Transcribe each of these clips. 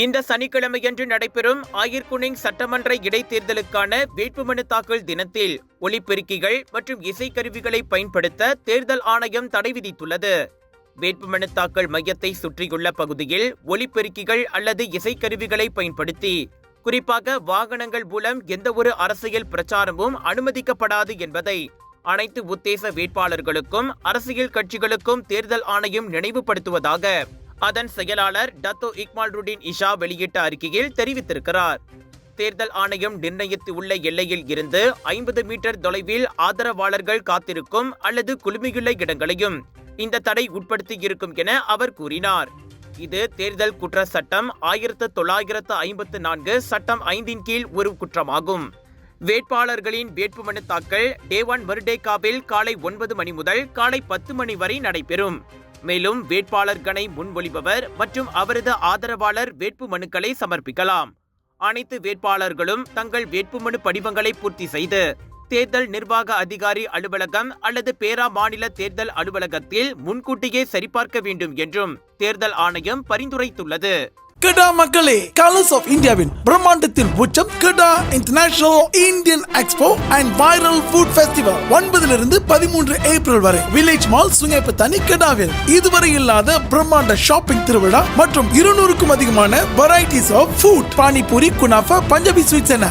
இந்த சனிக்கிழமையன்று நடைபெறும் ஆயிர்குனிங் சட்டமன்ற இடைத்தேர்தலுக்கான வேட்புமனு தாக்கல் தினத்தில் ஒலிபெருக்கிகள் மற்றும் இசைக்கருவிகளை பயன்படுத்த தேர்தல் ஆணையம் தடை விதித்துள்ளது. வேட்புமனு தாக்கல் மையத்தை சுற்றியுள்ள பகுதியில் ஒலிபெருக்கிகள் அல்லது இசைக்கருவிகளை பயன்படுத்தி, குறிப்பாக வாகனங்கள் மூலம் எந்தவொரு அரசியல் பிரச்சாரமும் அனுமதிக்கப்படாது என்பதை அனைத்து உத்தேச வேட்பாளர்களுக்கும் அரசியல் கட்சிகளுக்கும் தேர்தல் ஆணையம் நினைவுபடுத்துவதாக அதன் செயலாளர் டத்தோ இக்மால்ருடீன் இஷா வெளியிட்ட அறிக்கையில் தெரிவித்திருக்கிறார். தேர்தல் ஆணையம் நிர்ணயித்துள்ள எல்லையில் இருந்து 50 மீட்டர் தொலைவில் ஆதரவாளர்கள் காத்திருக்கும் அல்லது குழுமியுள்ள இடங்களையும் இந்த தடை உட்படுத்தியிருக்கும் என அவர் கூறினார். இது தேர்தல் குற்ற சட்டம் 1954 சட்டம் 5 கீழ் ஒரு குற்றமாகும். வேட்பாளர்களின் வேட்புமனு தாக்கல் டேவான் மர்டேகாவில் காலை 9 மணி முதல் காலை 10 மணி வரை நடைபெறும். மேலும் வேட்பாளர்களை முன்மொழிபவர் மற்றும் அவரது ஆதரவாளர் வேட்புமனுக்களை சமர்ப்பிக்கலாம். அனைத்து வேட்பாளர்களும் தங்கள் வேட்புமனு படிவங்களை பூர்த்தி செய்து தேர்தல் நிர்வாக அதிகாரி அலுவலகம் அல்லது பேரா மாநில தேர்தல் அலுவலகத்தில் முன்கூட்டியே சரிபார்க்க வேண்டும் என்றும் தேர்தல் ஆணையம் பரிந்துரைத்துள்ளது. கெடா மக்களே, கலர்ஸ் ஆஃப் இந்தியாவின் பிரம்மாண்டத்தின் உச்சம் Kedah international Indian expo and viral food festival 9 to 13 April வரை வில்லேஜ் மால் சுங்கைப்பத்தானி கெடாவில் இதுவரை இல்லாத பிரம்மாண்ட ஷாப்பிங் திருவிழா மற்றும் 200க்கும் அதிகமான வெரைட்டிஸ் ஆஃப் ஃபுட், பானிபூரி, குனாஃபா, பஞ்சாபி ஸ்வீட்ஸ் என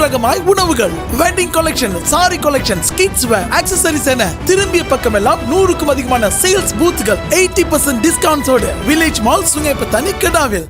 ரகமாய் உணவுகள், wedding collection, sari collection, kids wear, accessories என திரும்பிய பக்கமெல்லாம் 100க்கும் அதிகமான சேல்ஸ் பூத்துகள் 80% டிஸ்கவுண்ட்ஸோடு வில்லேஜ் மால் சுங்கைப்பத்தானி கெடாவில்